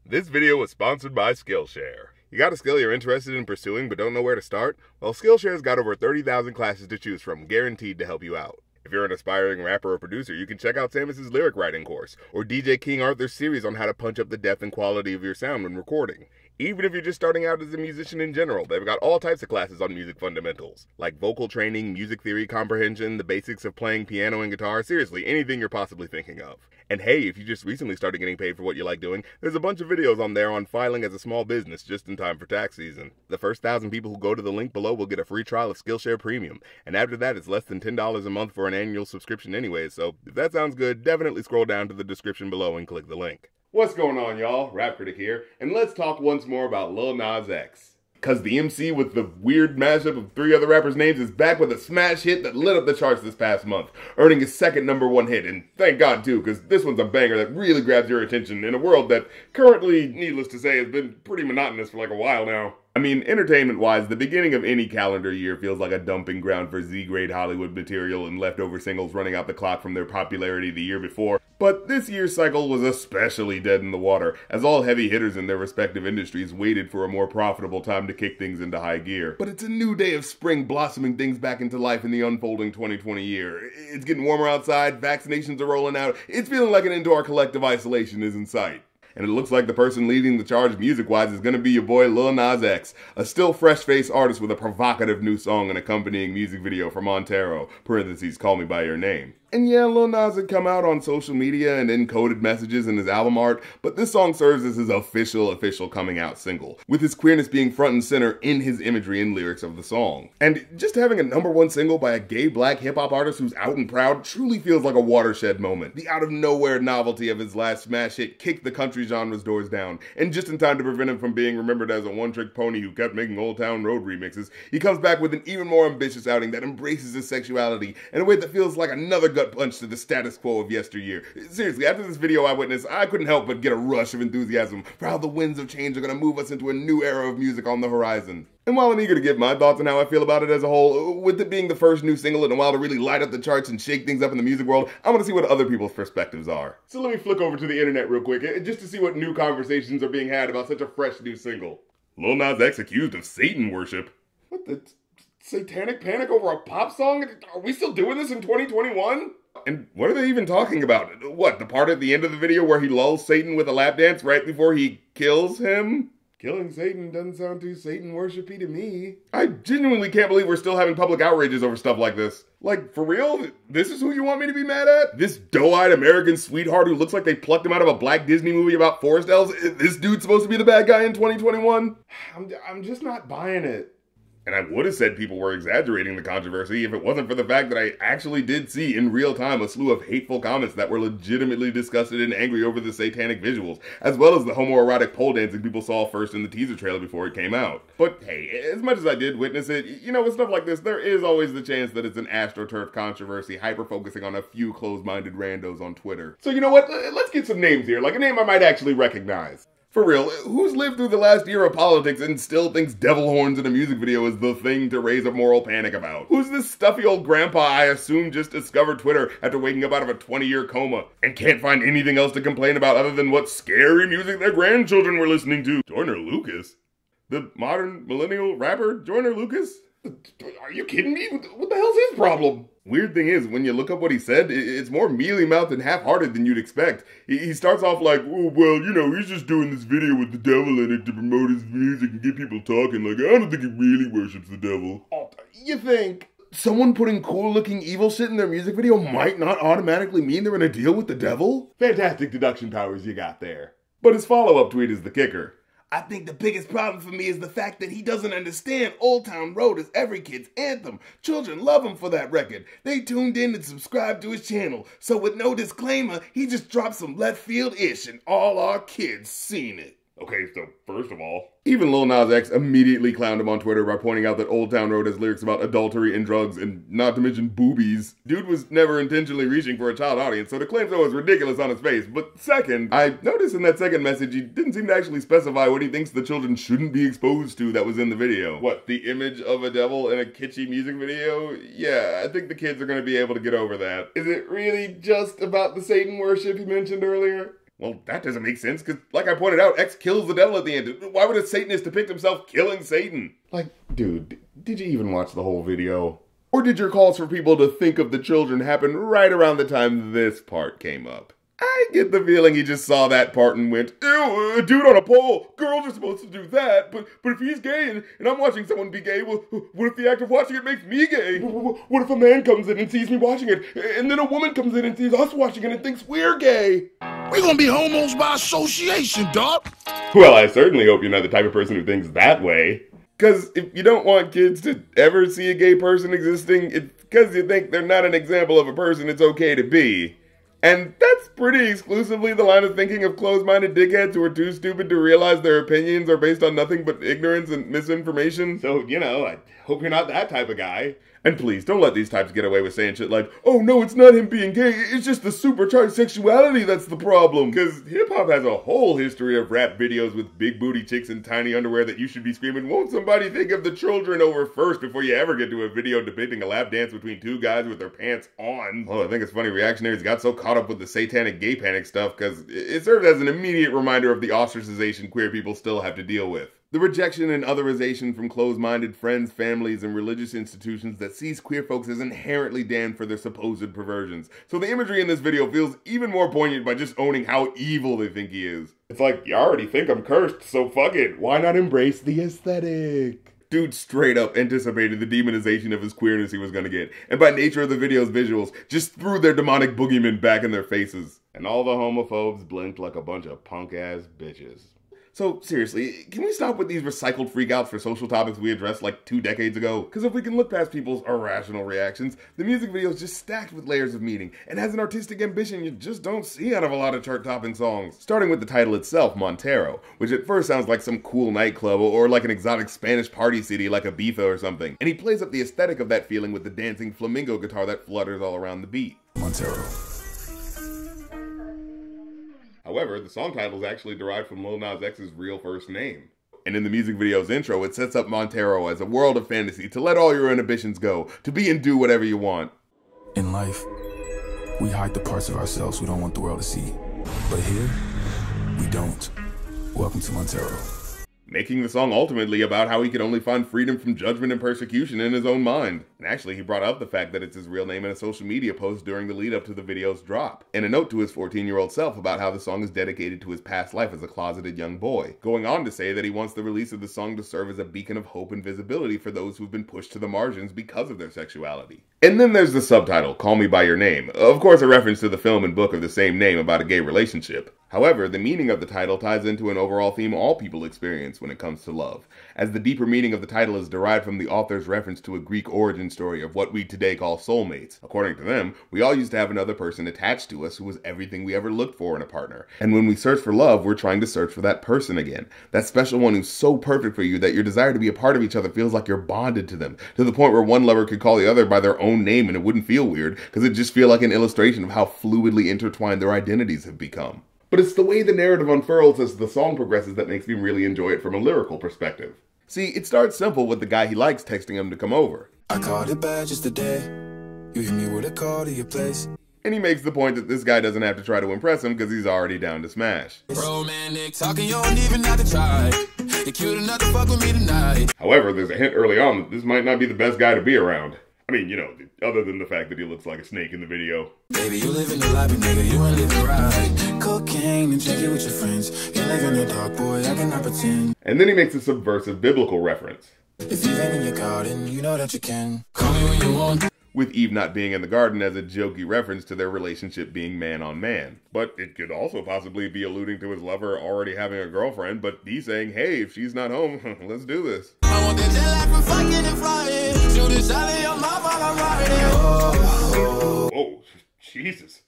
This video was sponsored by Skillshare. You got a skill you're interested in pursuing but don't know where to start? Well, Skillshare's got over 30,000 classes to choose from, guaranteed to help you out. If you're an aspiring rapper or producer, you can check out Samus's lyric writing course, or DJ King Arthur's series on how to punch up the depth and quality of your sound when recording. Even if you're just starting out as a musician in general, they've got all types of classes on music fundamentals, like vocal training, music theory comprehension, the basics of playing piano and guitar, seriously, anything you're possibly thinking of. And hey, if you just recently started getting paid for what you like doing, there's a bunch of videos on there on filing as a small business just in time for tax season. The first 1,000 people who go to the link below will get a free trial of Skillshare Premium, and after that it's less than $10 a month for an annual subscription anyway, so if that sounds good, definitely scroll down to the description below and click the link. What's going on, y'all? Rap Critic here, and let's talk once more about Lil Nas X. Cause the MC with the weird mashup of 3 other rappers' names is back with a smash hit that lit up the charts this past month, earning his second #1 hit, and thank God too, cause this one's a banger that really grabs your attention in a world that currently, needless to say, has been pretty monotonous for like a while now. I mean, entertainment-wise, the beginning of any calendar year feels like a dumping ground for Z-grade Hollywood material and leftover singles running out the clock from their popularity the year before. But this year's cycle was especially dead in the water, as all heavy hitters in their respective industries waited for a more profitable time to kick things into high gear. But it's a new day of spring blossoming things back into life in the unfolding 2020 year. It's getting warmer outside, vaccinations are rolling out, it's feeling like an end to our collective isolation is in sight. And it looks like the person leading the charge music-wise is gonna be your boy Lil Nas X, a still fresh-faced artist with a provocative new song and accompanying music video for MONTERO, parentheses, Call Me By Your Name. And yeah, Lil Nas had come out on social media and encoded messages in his album art, but this song serves as his official coming out single, with his queerness being front and center in his imagery and lyrics of the song. And just having a #1 single by a gay black hip-hop artist who's out and proud truly feels like a watershed moment. The out-of-nowhere novelty of his last smash hit kicked the country genre's doors down, and just in time to prevent him from being remembered as a one-trick pony who kept making Old Town Road remixes, he comes back with an even more ambitious outing that embraces his sexuality in a way that feels like another gut punch to the status quo of yesteryear. Seriously, after this video I witnessed, I couldn't help but get a rush of enthusiasm for how the winds of change are going to move us into a new era of music on the horizon. And while I'm eager to give my thoughts on how I feel about it as a whole, with it being the first new single in a while to really light up the charts and shake things up in the music world, I want to see what other people's perspectives are. So let me flick over to the internet real quick, just to see what new conversations are being had about such a fresh new single. Lil Nas X accused of Satan worship. What the satanic panic over a pop song? Are we still doing this in 2021? And what are they even talking about? What, the part at the end of the video where he lulls Satan with a lap dance right before he kills him? Killing Satan doesn't sound too Satan worshipy to me. I genuinely can't believe we're still having public outrages over stuff like this. Like, for real? This is who you want me to be mad at? This doe-eyed American sweetheart who looks like they plucked him out of a black Disney movie about forest elves? This dude's supposed to be the bad guy in 2021? I'm just not buying it. And I would have said people were exaggerating the controversy if it wasn't for the fact that I actually did see in real time a slew of hateful comments that were legitimately disgusted and angry over the satanic visuals, as well as the homoerotic pole dancing people saw first in the teaser trailer before it came out. But hey, as much as I did witness it, you know, with stuff like this, there is always the chance that it's an AstroTurf controversy hyper-focusing on a few closed-minded randos on Twitter. So you know what, let's get some names here, like a name I might actually recognize. For real, who's lived through the last year of politics and still thinks devil horns in a music video is the thing to raise a moral panic about? Who's this stuffy old grandpa I assume just discovered Twitter after waking up out of a 20-year coma and can't find anything else to complain about other than what scary music their grandchildren were listening to? Joyner Lucas? The modern millennial rapper Joyner Lucas? Are you kidding me? What the hell's his problem? Weird thing is, when you look up what he said, it's more mealy-mouthed and half-hearted than you'd expect. He starts off like, oh, well, you know, he's just doing this video with the devil in it to promote his music and get people talking. Like, I don't think he really worships the devil. Oh, you think someone putting cool-looking evil shit in their music video might not automatically mean they're in a deal with the devil? Fantastic deduction powers you got there. But his follow-up tweet is the kicker. I think the biggest problem for me is the fact that he doesn't understand Old Town Road is every kid's anthem. Children love him for that record. They tuned in and subscribed to his channel. So with no disclaimer, he just dropped some left field-ish and all our kids seen it. Okay, so first of all, even Lil Nas X immediately clowned him on Twitter by pointing out that Old Town Road has lyrics about adultery and drugs and not to mention boobies. Dude was never intentionally reaching for a child audience, so the claim so was ridiculous on his face. But second, I noticed in that second message he didn't seem to actually specify what he thinks the children shouldn't be exposed to that was in the video. What, the image of a devil in a kitschy music video? Yeah, I think the kids are going to be able to get over that. Is it really just about the Satan worship he mentioned earlier? Well, that doesn't make sense, because like I pointed out, X kills the devil at the end. Why would a Satanist depict himself killing Satan? Like, dude, did you even watch the whole video? Or did your calls for people to think of the children happen right around the time this part came up? I get the feeling he just saw that part and went, ew, a dude on a pole, girls are supposed to do that, but if he's gay and I'm watching someone be gay, well, what if the act of watching it makes me gay? What if a man comes in and sees me watching it, and then a woman comes in and sees us watching it and thinks we're gay? We're gonna be homos by association, dog. Well, I certainly hope you're not the type of person who thinks that way. Because if you don't want kids to ever see a gay person existing, it's because you think they're not an example of a person it's okay to be. And that's pretty exclusively the line of thinking of closed-minded dickheads who are too stupid to realize their opinions are based on nothing but ignorance and misinformation. So, you know, I hope you're not that type of guy. And please, don't let these types get away with saying shit like, oh no, it's not him being gay, it's just the supercharged sexuality that's the problem. Because hip-hop has a whole history of rap videos with big booty chicks in tiny underwear that you should be screaming, won't somebody think of the children over first before you ever get to a video depicting a lap dance between two guys with their pants on. Oh, I think it's funny reactionaries got so caught up with the satanic gay panic stuff because it served as an immediate reminder of the ostracization queer people still have to deal with. The rejection and otherization from closed-minded friends, families, and religious institutions that sees queer folks as inherently damned for their supposed perversions. So the imagery in this video feels even more poignant by just owning how evil they think he is. It's like, you already think I'm cursed, so fuck it. Why not embrace the aesthetic? Dude straight up anticipated the demonization of his queerness he was gonna get, and by nature of the video's visuals, just threw their demonic boogeymen back in their faces. And all the homophobes blinked like a bunch of punk-ass bitches. So, seriously, can we stop with these recycled freakouts for social topics we addressed like 2 decades ago? Because if we can look past people's irrational reactions, the music video is just stacked with layers of meaning, and has an artistic ambition you just don't see out of a lot of chart-topping songs. Starting with the title itself, Montero, which at first sounds like some cool nightclub, or like an exotic Spanish party city like Ibiza or something. And he plays up the aesthetic of that feeling with the dancing flamingo guitar that flutters all around the beat. Montero. However, the song title is actually derived from Lil Nas X's real first name. And in the music video's intro, it sets up Montero as a world of fantasy to let all your inhibitions go, to be and do whatever you want. In life, we hide the parts of ourselves we don't want the world to see. But here, we don't. Welcome to Montero. Making the song ultimately about how he could only find freedom from judgment and persecution in his own mind. And actually, he brought up the fact that it's his real name in a social media post during the lead up to the video's drop, and a note to his 14-year-old self about how the song is dedicated to his past life as a closeted young boy, going on to say that he wants the release of the song to serve as a beacon of hope and visibility for those who've been pushed to the margins because of their sexuality. And then there's the subtitle, Call Me By Your Name, of course a reference to the film and book of the same name about a gay relationship. However, the meaning of the title ties into an overall theme all people experience when it comes to love, as the deeper meaning of the title is derived from the author's reference to a Greek origin story of what we today call soulmates. According to them, we all used to have another person attached to us who was everything we ever looked for in a partner. And when we search for love, we're trying to search for that person again. That special one who's so perfect for you that your desire to be a part of each other feels like you're bonded to them, to the point where one lover could call the other by their own name and it wouldn't feel weird, because it'd just feel like an illustration of how fluidly intertwined their identities have become. But it's the way the narrative unfurls as the song progresses that makes me really enjoy it from a lyrical perspective. See, it starts simple with the guy he likes texting him to come over. I called it bad just today. You hit me with a call to your place. And he makes the point that this guy doesn't have to try to impress him because he's already down to smash. Romantic talking, you don't even have to try. You're cute enough to fuck with me tonight. However, there's a hint early on that this might not be the best guy to be around. I mean, you know, other than the fact that he looks like a snake in the video. Baby, you live in the lobby, nigga, you ain't living right. Cocaine and drinking with your friends. You live in the dark, boy, I cannot pretend. And then he makes a subversive biblical reference. If you've been in your garden, you know that you can. Call me when you want. With Eve not being in the garden as a jokey reference to their relationship being man on man. But it could also possibly be alluding to his lover already having a girlfriend, but he's saying, hey, if she's not home, let's do this. I want that life for fucking and flying. Shoot a shot in your mouth while I'm riding. Whoa, Jesus.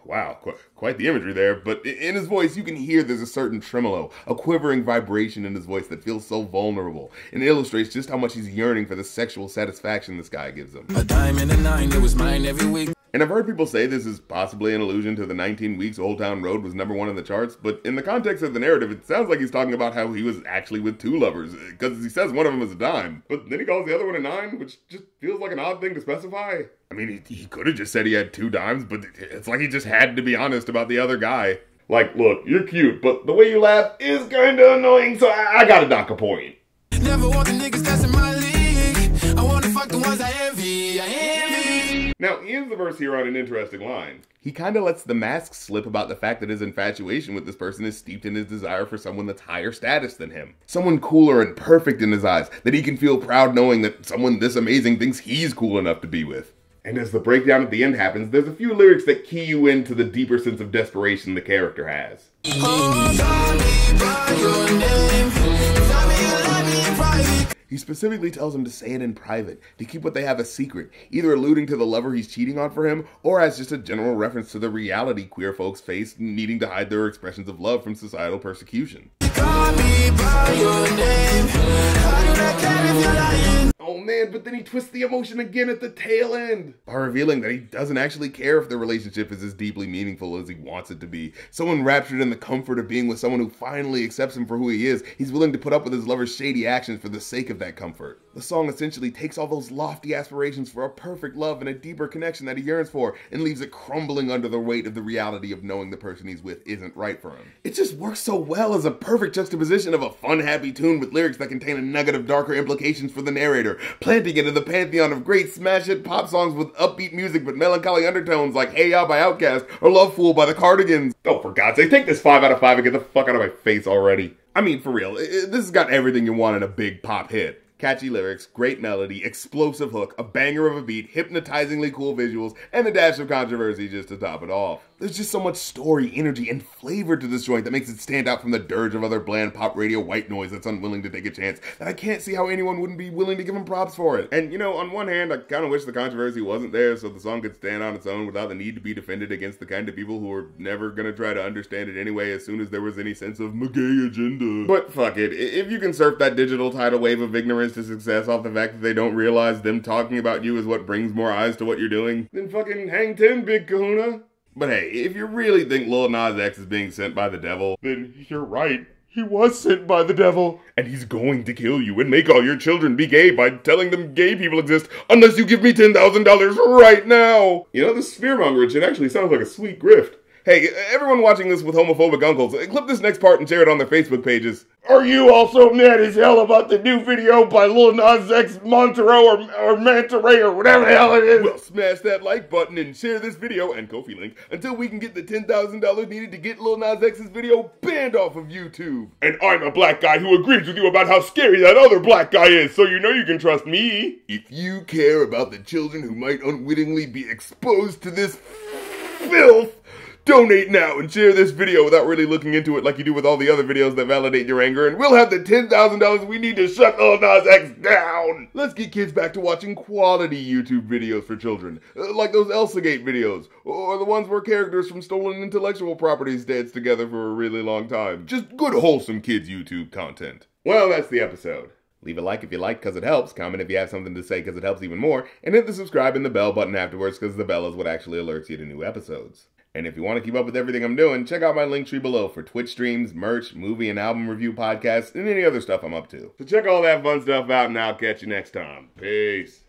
Wow, quite the imagery there, but in his voice you can hear there's a certain tremolo, a quivering vibration in his voice that feels so vulnerable, and illustrates just how much he's yearning for the sexual satisfaction this guy gives him. A dime and a nine, it was mine every week. And I've heard people say this is possibly an allusion to the 19 weeks Old Town Road was #1 in the charts, but in the context of the narrative, it sounds like he's talking about how he was actually with 2 lovers, because he says one of them is a dime, but then he calls the other one a 9, which just feels like an odd thing to specify. I mean, he could have just said he had 2 dimes, but it's like he just had to be honest about the other guy. Like, look, you're cute, but the way you laugh is kinda annoying, so I gotta knock a point. Never want the niggas that's in my league. I wanna fuck the ones I envy. Now, here's the verse here on an interesting line. He kinda lets the mask slip about the fact that his infatuation with this person is steeped in his desire for someone that's higher status than him. Someone cooler and perfect in his eyes, that he can feel proud knowing that someone this amazing thinks he's cool enough to be with. And as the breakdown at the end happens, there's a few lyrics that key you into the deeper sense of desperation the character has. He specifically tells him to say it in private, to keep what they have a secret, either alluding to the lover he's cheating on for him, or as just a general reference to the reality queer folks face needing to hide their expressions of love from societal persecution. Oh man, but then he twists the emotion again at the tail end by revealing that he doesn't actually care if the relationship is as deeply meaningful as he wants it to be. So enraptured in the comfort of being with someone who finally accepts him for who he is, he's willing to put up with his lover's shady actions for the sake of that comfort. The song essentially takes all those lofty aspirations for a perfect love and a deeper connection that he yearns for and leaves it crumbling under the weight of the reality of knowing the person he's with isn't right for him. It just works so well as a perfect juxtaposition of a fun, happy tune with lyrics that contain a nugget of darker implications for the narrator, planting it in the pantheon of great smash hit pop songs with upbeat music but melancholy undertones like Hey Ya by Outkast or Love Fool by the Cardigans. Oh, for God's sake, take this 5 out of 5 and get the fuck out of my face already. I mean, for real, this has got everything you want in a big pop hit. Catchy lyrics, great melody, explosive hook, a banger of a beat, hypnotizingly cool visuals, and a dash of controversy just to top it off. There's just so much story, energy, and flavor to this joint that makes it stand out from the dirge of other bland pop radio white noise that's unwilling to take a chance that I can't see how anyone wouldn't be willing to give him props for it. And you know, on one hand, I kind of wish the controversy wasn't there so the song could stand on its own without the need to be defended against the kind of people who were never gonna try to understand it anyway as soon as there was any sense of gay agenda. But fuck it, if you can surf that digital tidal wave of ignorance to success off the fact that they don't realize them talking about you is what brings more eyes to what you're doing, then fucking hang 10, big kahuna. But hey, if you really think Lil Nas X is being sent by the devil, then you're right. He was sent by the devil. And he's going to kill you and make all your children be gay by telling them gay people exist unless you give me $10,000 right now. You know, this fearmongering shit actually sounds like a sweet grift. Hey, everyone watching this with homophobic uncles, clip this next part and share it on their Facebook pages. Are you also mad as hell about the new video by Lil Nas X, MONTERO, or Manta Ray, or whatever the hell it is? Well, smash that like button and share this video and Ko-fi link until we can get the $10,000 needed to get Lil Nas X's video banned off of YouTube. And I'm a black guy who agrees with you about how scary that other black guy is, so you know you can trust me. If you care about the children who might unwittingly be exposed to this filth, donate now and share this video without really looking into it like you do with all the other videos that validate your anger, and we'll have the $10,000 we need to shut Lil Nas X down! Let's get kids back to watching quality YouTube videos for children, like those Elsagate videos, or the ones where characters from stolen intellectual properties dance together for a really long time. Just good wholesome kids YouTube content. Well, that's the episode. Leave a like if you like because it helps, comment if you have something to say because it helps even more, and hit the subscribe and the bell button afterwards because the bell is what actually alerts you to new episodes. And if you want to keep up with everything I'm doing, check out my link tree below for Twitch streams, merch, movie and album review podcasts, and any other stuff I'm up to. So check all that fun stuff out and I'll catch you next time. Peace.